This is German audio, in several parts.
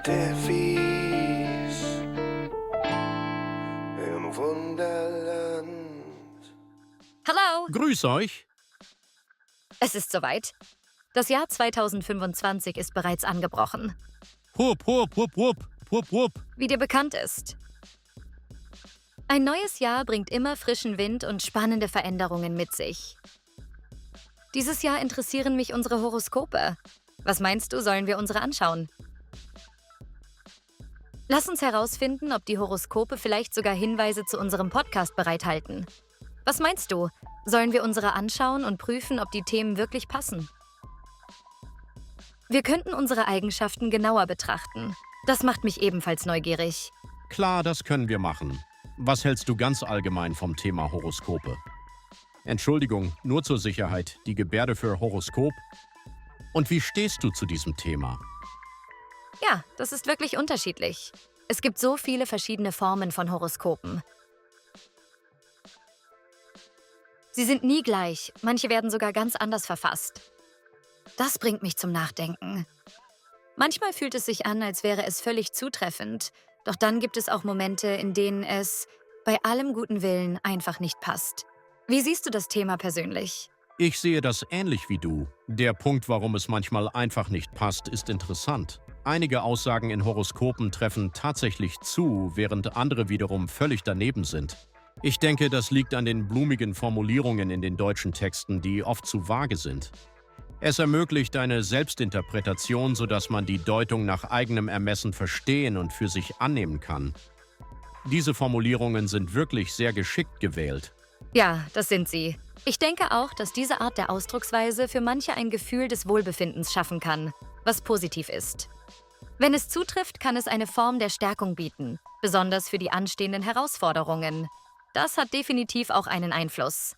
Steffis im Wunderland. Hallo! Grüß euch. Es ist soweit. Das Jahr 2025 ist bereits angebrochen. Hup, hup, hup, hup, hup, hup. Wie dir bekannt ist. Ein neues Jahr bringt immer frischen Wind und spannende Veränderungen mit sich. Dieses Jahr interessieren mich unsere Horoskope. Was meinst du, sollen wir unsere anschauen? Lass uns herausfinden, ob die Horoskope vielleicht sogar Hinweise zu unserem Podcast bereithalten. Was meinst du? Sollen wir unsere anschauen und prüfen, ob die Themen wirklich passen? Wir könnten unsere Eigenschaften genauer betrachten. Das macht mich ebenfalls neugierig. Klar, das können wir machen. Was hältst du ganz allgemein vom Thema Horoskope? Entschuldigung, nur zur Sicherheit, die Gebärde für Horoskop. Und wie stehst du zu diesem Thema? Ja, das ist wirklich unterschiedlich. Es gibt so viele verschiedene Formen von Horoskopen. Sie sind nie gleich, manche werden sogar ganz anders verfasst. Das bringt mich zum Nachdenken. Manchmal fühlt es sich an, als wäre es völlig zutreffend, doch dann gibt es auch Momente, in denen es, bei allem guten Willen, einfach nicht passt. Wie siehst du das Thema persönlich? Ich sehe das ähnlich wie du. Der Punkt, warum es manchmal einfach nicht passt, ist interessant. Einige Aussagen in Horoskopen treffen tatsächlich zu, während andere wiederum völlig daneben sind. Ich denke, das liegt an den blumigen Formulierungen in den deutschen Texten, die oft zu vage sind. Es ermöglicht eine Selbstinterpretation, sodass man die Deutung nach eigenem Ermessen verstehen und für sich annehmen kann. Diese Formulierungen sind wirklich sehr geschickt gewählt. Ja, das sind sie. Ich denke auch, dass diese Art der Ausdrucksweise für manche ein Gefühl des Wohlbefindens schaffen kann, was positiv ist. Wenn es zutrifft, kann es eine Form der Stärkung bieten, besonders für die anstehenden Herausforderungen. Das hat definitiv auch einen Einfluss.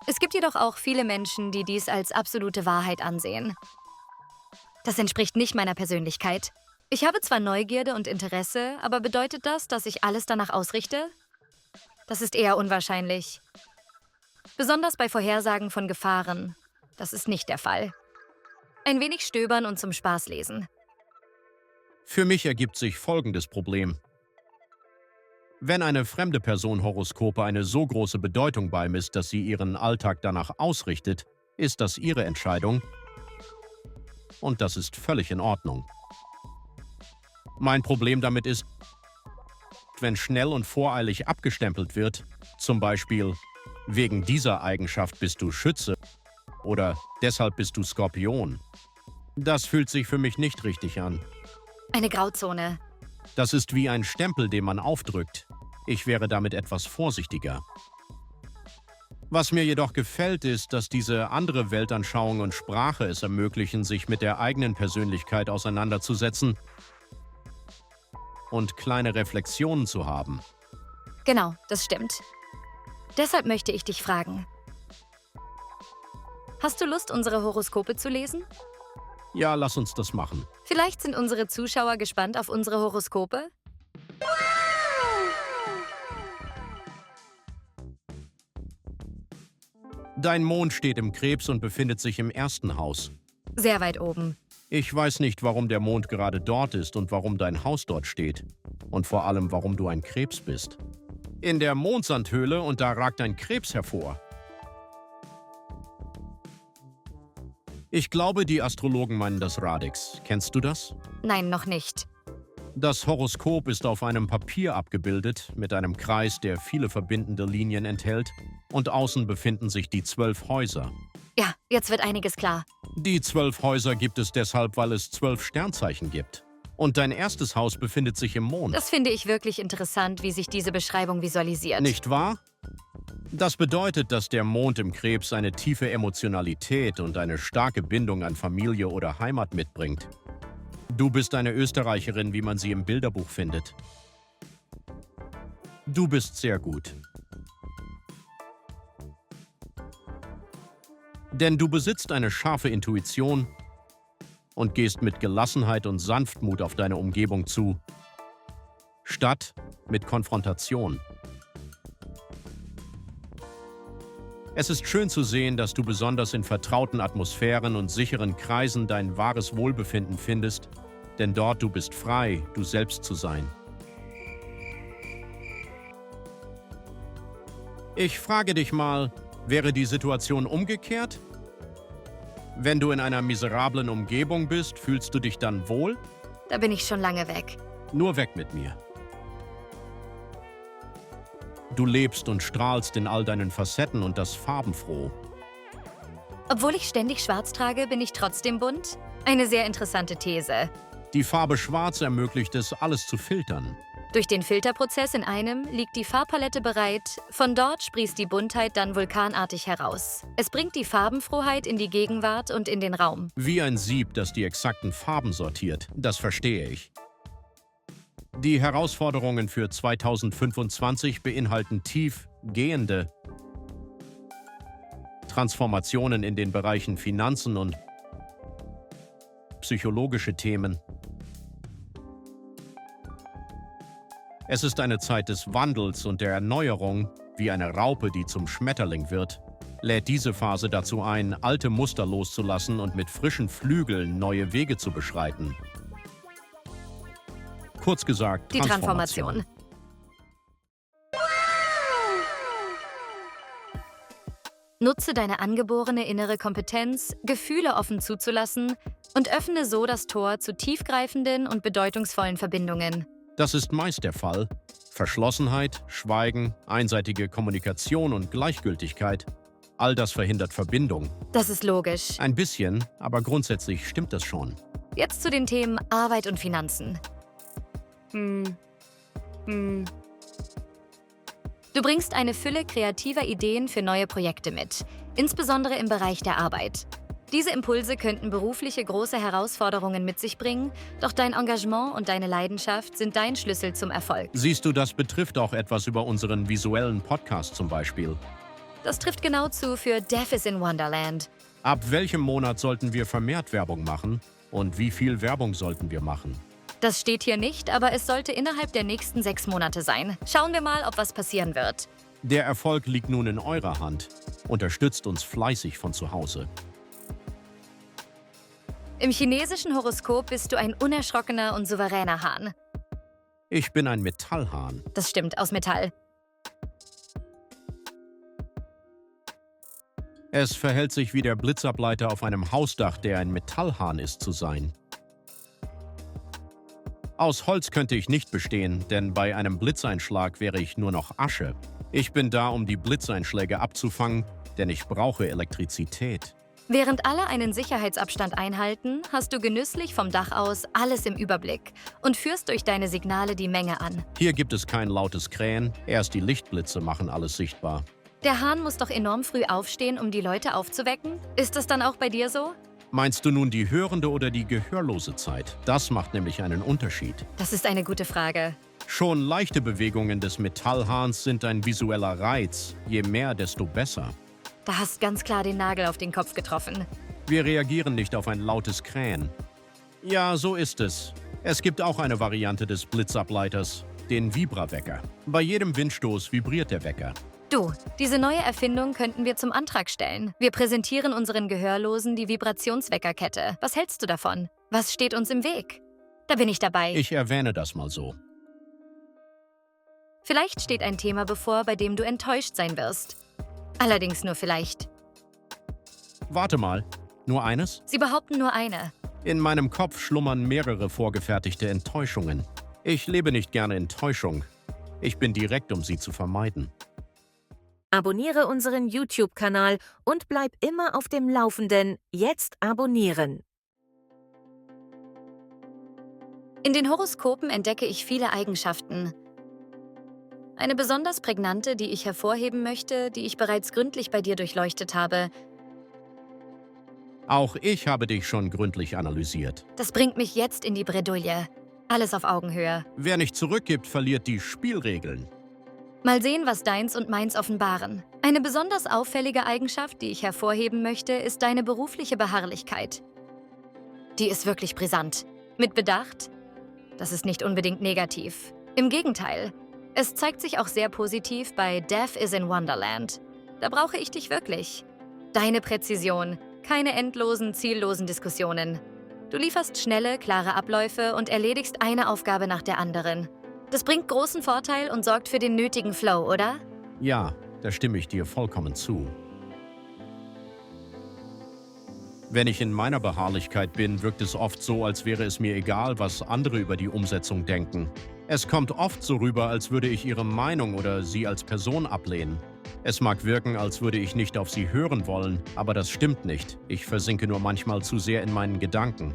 Es gibt jedoch auch viele Menschen, die dies als absolute Wahrheit ansehen. Das entspricht nicht meiner Persönlichkeit. Ich habe zwar Neugierde und Interesse, aber bedeutet das, dass ich alles danach ausrichte? Das ist eher unwahrscheinlich. Besonders bei Vorhersagen von Gefahren. Das ist nicht der Fall. Ein wenig stöbern und zum Spaß lesen. Für mich ergibt sich folgendes Problem. Wenn eine fremde Person Horoskope eine so große Bedeutung beimisst, dass sie ihren Alltag danach ausrichtet, ist das ihre Entscheidung. Und das ist völlig in Ordnung. Mein Problem damit ist, wenn schnell und voreilig abgestempelt wird, zum Beispiel, wegen dieser Eigenschaft bist du Schütze oder deshalb bist du Skorpion. Das fühlt sich für mich nicht richtig an. Eine Grauzone. Das ist wie ein Stempel, den man aufdrückt. Ich wäre damit etwas vorsichtiger. Was mir jedoch gefällt, ist, dass diese andere Weltanschauung und Sprache es ermöglichen, sich mit der eigenen Persönlichkeit auseinanderzusetzen und kleine Reflexionen zu haben. Genau, das stimmt. Deshalb möchte ich dich fragen. Hast du Lust, unsere Horoskope zu lesen? Ja, lass uns das machen. Vielleicht sind unsere Zuschauer gespannt auf unsere Horoskope? Dein Mond steht im Krebs und befindet sich im ersten Haus. Sehr weit oben. Ich weiß nicht, warum der Mond gerade dort ist und warum dein Haus dort steht. Und vor allem, warum du ein Krebs bist. In der Mondsandhöhle und da ragt ein Krebs hervor. Ich glaube, die Astrologen meinen das Radix. Kennst du das? Nein, noch nicht. Das Horoskop ist auf einem Papier abgebildet, mit einem Kreis, der viele verbindende Linien enthält, und außen befinden sich die 12 Häuser. Ja, jetzt wird einiges klar. Die 12 Häuser gibt es deshalb, weil es 12 Sternzeichen gibt. Und dein erstes Haus befindet sich im Mond. Das finde ich wirklich interessant, wie sich diese Beschreibung visualisiert. Nicht wahr? Das bedeutet, dass der Mond im Krebs eine tiefe Emotionalität und eine starke Bindung an Familie oder Heimat mitbringt. Du bist eine Österreicherin, wie man sie im Bilderbuch findet. Du bist sehr gut. Denn du besitzt eine scharfe Intuition und gehst mit Gelassenheit und Sanftmut auf deine Umgebung zu, statt mit Konfrontation. Es ist schön zu sehen, dass du besonders in vertrauten Atmosphären und sicheren Kreisen dein wahres Wohlbefinden findest Denn dort du bist frei, du selbst zu sein. Ich frage dich mal, wäre die Situation umgekehrt? Wenn du in einer miserablen Umgebung bist, fühlst du dich dann wohl? Da bin ich schon lange weg. Nur weg mit mir. Du lebst und strahlst in all deinen Facetten und das farbenfroh. Obwohl ich ständig schwarz trage, bin ich trotzdem bunt? Eine sehr interessante These. Die Farbe Schwarz ermöglicht es, alles zu filtern. Durch den Filterprozess in einem liegt die Farbpalette bereit. Von dort sprießt die Buntheit dann vulkanartig heraus. Es bringt die Farbenfroheit in die Gegenwart und in den Raum. Wie ein Sieb, das die exakten Farben sortiert, das verstehe ich. Die Herausforderungen für 2025 beinhalten tiefgehende Transformationen in den Bereichen Finanzen und psychologische Themen. Es ist eine Zeit des Wandels und der Erneuerung, wie eine Raupe, die zum Schmetterling wird, lädt diese Phase dazu ein, alte Muster loszulassen und mit frischen Flügeln neue Wege zu beschreiten. Kurz gesagt, Die Transformation. Nutze deine angeborene innere Kompetenz, Gefühle offen zuzulassen und öffne so das Tor zu tiefgreifenden und bedeutungsvollen Verbindungen. Das ist meist der Fall. Verschlossenheit, Schweigen, einseitige Kommunikation und Gleichgültigkeit. All das verhindert Verbindung. Das ist logisch. Ein bisschen, aber grundsätzlich stimmt das schon. Jetzt zu den Themen Arbeit und Finanzen. Du bringst eine Fülle kreativer Ideen für neue Projekte mit, insbesondere im Bereich der Arbeit. Diese Impulse könnten berufliche große Herausforderungen mit sich bringen, doch dein Engagement und deine Leidenschaft sind dein Schlüssel zum Erfolg. Siehst du, das betrifft auch etwas über unseren visuellen Podcast zum Beispiel. Das trifft genau zu für Death is in Wonderland. Ab welchem Monat sollten wir vermehrt Werbung machen? Und wie viel Werbung sollten wir machen? Das steht hier nicht, aber es sollte innerhalb der nächsten 6 Monate sein. Schauen wir mal, ob was passieren wird. Der Erfolg liegt nun in eurer Hand. Unterstützt uns fleißig von zu Hause. Im chinesischen Horoskop bist du ein unerschrockener und souveräner Hahn. Ich bin ein Metallhahn. Das stimmt, aus Metall. Es verhält sich wie der Blitzableiter auf einem Hausdach, der ein Metallhahn ist, zu sein. Aus Holz könnte ich nicht bestehen, denn bei einem Blitzeinschlag wäre ich nur noch Asche. Ich bin da, um die Blitzeinschläge abzufangen, denn ich brauche Elektrizität. Während alle einen Sicherheitsabstand einhalten, hast du genüsslich vom Dach aus alles im Überblick und führst durch deine Signale die Menge an. Hier gibt es kein lautes Krähen, erst die Lichtblitze machen alles sichtbar. Der Hahn muss doch enorm früh aufstehen, um die Leute aufzuwecken? Ist das dann auch bei dir so? Meinst du nun die hörende oder die gehörlose Zeit? Das macht nämlich einen Unterschied. Das ist eine gute Frage. Schon leichte Bewegungen des Metallhahns sind ein visueller Reiz. Je mehr, desto besser. Da hast ganz klar den Nagel auf den Kopf getroffen. Wir reagieren nicht auf ein lautes Krähen. Ja, so ist es. Es gibt auch eine Variante des Blitzableiters, den Vibrawecker. Bei jedem Windstoß vibriert der Wecker. Du, diese neue Erfindung könnten wir zum Antrag stellen. Wir präsentieren unseren Gehörlosen die Vibrationsweckerkette. Was hältst du davon? Was steht uns im Weg? Da bin ich dabei. Ich erwähne das mal so. Vielleicht steht ein Thema bevor, bei dem du enttäuscht sein wirst. Allerdings nur vielleicht. Warte mal, nur eines? Sie behaupten nur eine. In meinem Kopf schlummern mehrere vorgefertigte Enttäuschungen. Ich lebe nicht gerne Enttäuschung. Ich bin direkt, um sie zu vermeiden. Abonniere unseren YouTube-Kanal und bleib immer auf dem Laufenden. Jetzt abonnieren. In den Horoskopen entdecke ich viele Eigenschaften. Eine besonders prägnante, die ich hervorheben möchte, die ich bereits gründlich bei dir durchleuchtet habe. Auch ich habe dich schon gründlich analysiert. Das bringt mich jetzt in die Bredouille. Alles auf Augenhöhe. Wer nicht zurückgibt, verliert die Spielregeln. Mal sehen, was deins und meins offenbaren. Eine besonders auffällige Eigenschaft, die ich hervorheben möchte, ist deine berufliche Beharrlichkeit. Die ist wirklich brisant. Mit Bedacht? Das ist nicht unbedingt negativ. Im Gegenteil. Es zeigt sich auch sehr positiv bei Death is in Wonderland. Da brauche ich dich wirklich. Deine Präzision, keine endlosen, ziellosen Diskussionen. Du lieferst schnelle, klare Abläufe und erledigst eine Aufgabe nach der anderen. Das bringt großen Vorteil und sorgt für den nötigen Flow, oder? Ja, da stimme ich dir vollkommen zu. Wenn ich in meiner Beharrlichkeit bin, wirkt es oft so, als wäre es mir egal, was andere über die Umsetzung denken. Es kommt oft so rüber, als würde ich ihre Meinung oder sie als Person ablehnen. Es mag wirken, als würde ich nicht auf sie hören wollen, aber das stimmt nicht. Ich versinke nur manchmal zu sehr in meinen Gedanken.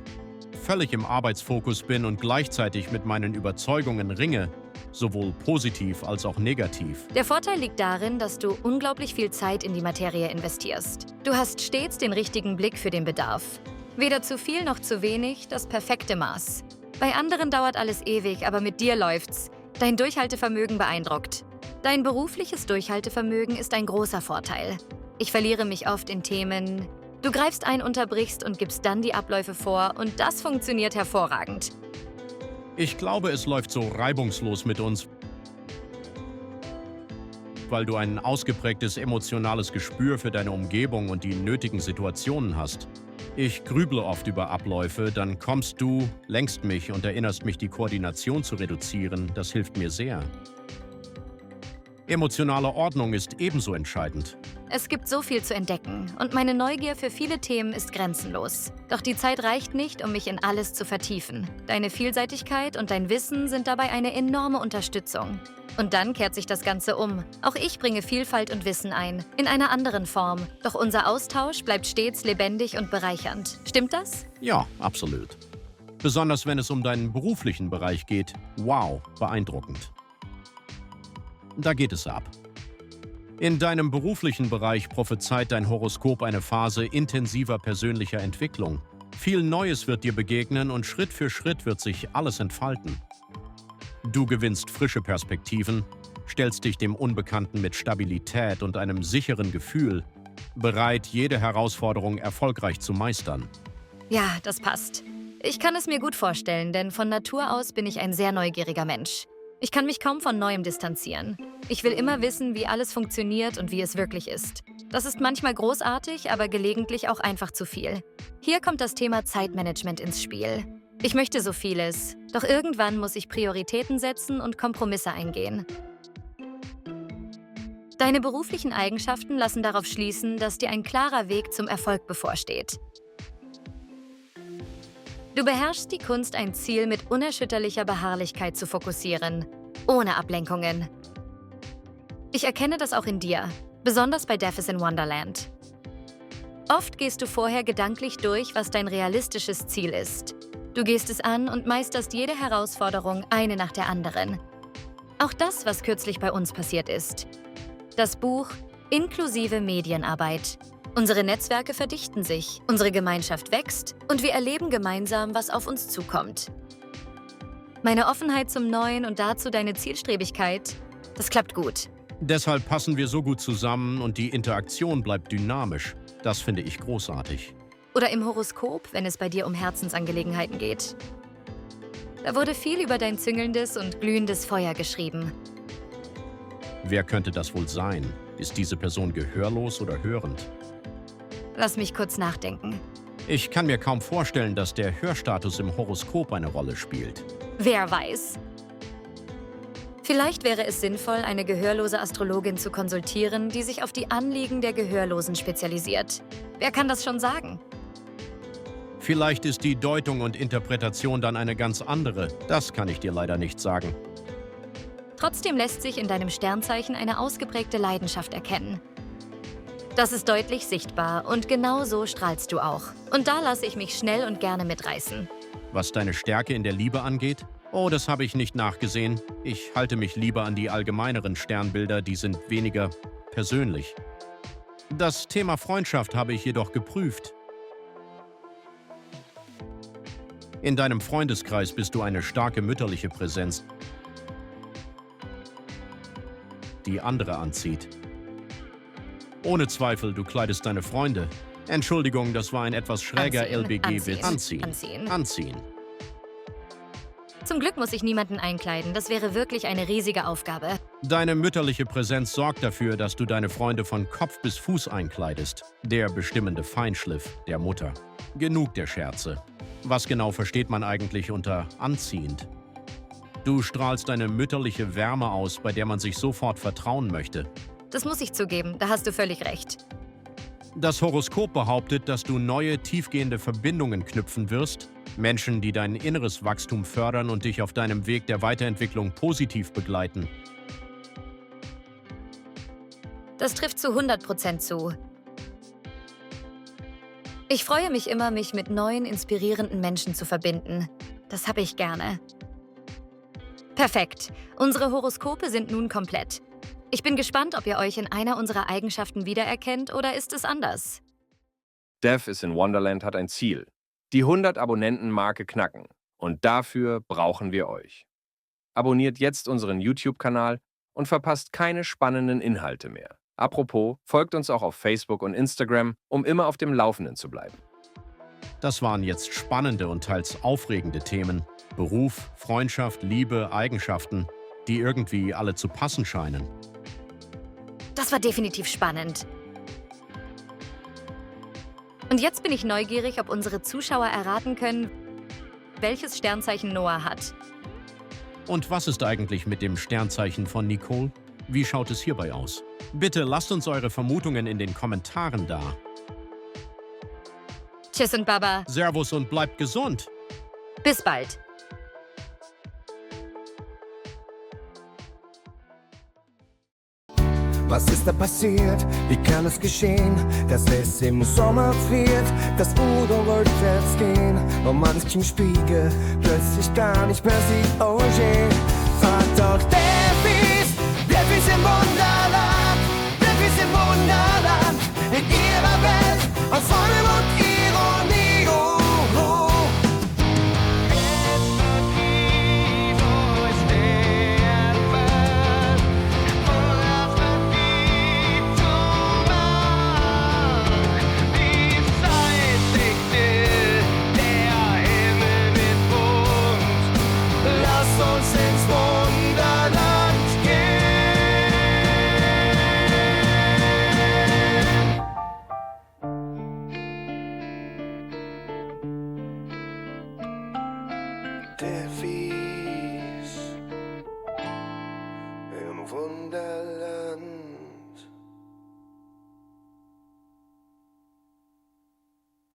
Völlig im Arbeitsfokus bin und gleichzeitig mit meinen Überzeugungen ringe, sowohl positiv als auch negativ. Der Vorteil liegt darin, dass du unglaublich viel Zeit in die Materie investierst. Du hast stets den richtigen Blick für den Bedarf. Weder zu viel noch zu wenig, das perfekte Maß. Bei anderen dauert alles ewig, aber mit dir läuft's. Dein Durchhaltevermögen beeindruckt. Dein berufliches Durchhaltevermögen ist ein großer Vorteil. Ich verliere mich oft in Themen. Du greifst ein, unterbrichst und gibst dann die Abläufe vor und das funktioniert hervorragend. Ich glaube, es läuft so reibungslos mit uns, weil du ein ausgeprägtes emotionales Gespür für deine Umgebung und die nötigen Situationen hast. Ich grüble oft über Abläufe, dann kommst du, lenkst mich und erinnerst mich, die Koordination zu reduzieren. Das hilft mir sehr. Emotionale Ordnung ist ebenso entscheidend. Es gibt so viel zu entdecken und meine Neugier für viele Themen ist grenzenlos. Doch die Zeit reicht nicht, um mich in alles zu vertiefen. Deine Vielseitigkeit und dein Wissen sind dabei eine enorme Unterstützung. Und dann kehrt sich das Ganze um. Auch ich bringe Vielfalt und Wissen ein, in einer anderen Form. Doch unser Austausch bleibt stets lebendig und bereichernd. Stimmt das? Ja, absolut. Besonders wenn es um deinen beruflichen Bereich geht. Wow, beeindruckend. Da geht es ab. In deinem beruflichen Bereich prophezeit dein Horoskop eine Phase intensiver persönlicher Entwicklung. Viel Neues wird dir begegnen und Schritt für Schritt wird sich alles entfalten. Du gewinnst frische Perspektiven, stellst dich dem Unbekannten mit Stabilität und einem sicheren Gefühl, bereit, jede Herausforderung erfolgreich zu meistern. Ja, das passt. Ich kann es mir gut vorstellen, denn von Natur aus bin ich ein sehr neugieriger Mensch. Ich kann mich kaum von Neuem distanzieren. Ich will immer wissen, wie alles funktioniert und wie es wirklich ist. Das ist manchmal großartig, aber gelegentlich auch einfach zu viel. Hier kommt das Thema Zeitmanagement ins Spiel. Ich möchte so vieles, doch irgendwann muss ich Prioritäten setzen und Kompromisse eingehen. Deine beruflichen Eigenschaften lassen darauf schließen, dass dir ein klarer Weg zum Erfolg bevorsteht. Du beherrschst die Kunst, ein Ziel mit unerschütterlicher Beharrlichkeit zu fokussieren, ohne Ablenkungen. Ich erkenne das auch in dir, besonders bei Death is in Wonderland. Oft gehst du vorher gedanklich durch, was dein realistisches Ziel ist. Du gehst es an und meisterst jede Herausforderung eine nach der anderen. Auch das, was kürzlich bei uns passiert ist. Das Buch Inklusive Medienarbeit. Unsere Netzwerke verdichten sich, unsere Gemeinschaft wächst und wir erleben gemeinsam, was auf uns zukommt. Meine Offenheit zum Neuen und dazu deine Zielstrebigkeit, das klappt gut. Deshalb passen wir so gut zusammen und die Interaktion bleibt dynamisch. Das finde ich großartig. Oder im Horoskop, wenn es bei dir um Herzensangelegenheiten geht. Da wurde viel über dein züngelndes und glühendes Feuer geschrieben. Wer könnte das wohl sein? Ist diese Person gehörlos oder hörend? Lass mich kurz nachdenken. Ich kann mir kaum vorstellen, dass der Hörstatus im Horoskop eine Rolle spielt. Wer weiß? Vielleicht wäre es sinnvoll, eine gehörlose Astrologin zu konsultieren, die sich auf die Anliegen der Gehörlosen spezialisiert. Wer kann das schon sagen? Vielleicht ist die Deutung und Interpretation dann eine ganz andere. Das kann ich dir leider nicht sagen. Trotzdem lässt sich in deinem Sternzeichen eine ausgeprägte Leidenschaft erkennen. Das ist deutlich sichtbar und genau so strahlst du auch. Und da lasse ich mich schnell und gerne mitreißen. Was deine Stärke in der Liebe angeht? Oh, das habe ich nicht nachgesehen. Ich halte mich lieber an die allgemeineren Sternbilder, die sind weniger persönlich. Das Thema Freundschaft habe ich jedoch geprüft. In deinem Freundeskreis bist du eine starke mütterliche Präsenz, die andere anzieht. Ohne Zweifel, du kleidest deine Freunde. Entschuldigung, das war ein etwas schräger LBG-Witz. Anziehen. Zum Glück muss ich niemanden einkleiden, das wäre wirklich eine riesige Aufgabe. Deine mütterliche Präsenz sorgt dafür, dass du deine Freunde von Kopf bis Fuß einkleidest. Der bestimmende Feinschliff der Mutter. Genug der Scherze. Was genau versteht man eigentlich unter anziehend? Du strahlst eine mütterliche Wärme aus, bei der man sich sofort vertrauen möchte. Das muss ich zugeben, da hast du völlig recht. Das Horoskop behauptet, dass du neue, tiefgehende Verbindungen knüpfen wirst, Menschen, die dein inneres Wachstum fördern und dich auf deinem Weg der Weiterentwicklung positiv begleiten. Das trifft zu 100% zu. Ich freue mich immer, mich mit neuen, inspirierenden Menschen zu verbinden. Das habe ich gerne. Perfekt. Unsere Horoskope sind nun komplett. Ich bin gespannt, ob ihr euch in einer unserer Eigenschaften wiedererkennt oder ist es anders? Dev is in Wonderland hat ein Ziel. Die 100-Abonnenten-Marke knacken. Und dafür brauchen wir euch. Abonniert jetzt unseren YouTube-Kanal und verpasst keine spannenden Inhalte mehr. Apropos, folgt uns auch auf Facebook und Instagram, um immer auf dem Laufenden zu bleiben. Das waren jetzt spannende und teils aufregende Themen. Beruf, Freundschaft, Liebe, Eigenschaften, die irgendwie alle zu passen scheinen. Das war definitiv spannend. Und jetzt bin ich neugierig, ob unsere Zuschauer erraten können, welches Sternzeichen Noah hat. Und was ist eigentlich mit dem Sternzeichen von Nicole? Wie schaut es hierbei aus? Bitte lasst uns eure Vermutungen in den Kommentaren da. Tschüss und Baba. Servus und bleibt gesund! Bis bald. Was ist da passiert? Wie kann es geschehen, dass es im Sommer friert, dass Udo rückwärts gehen und man sich im Spiegel plötzlich gar nicht mehr sieht? Oh je, frag doch Steffis im Wunderland, Steffis im Wunderland, in ihrer Welt aus Sonne und Ironie. Oh, oh. Lass uns ins Wunderland gehen. Steffi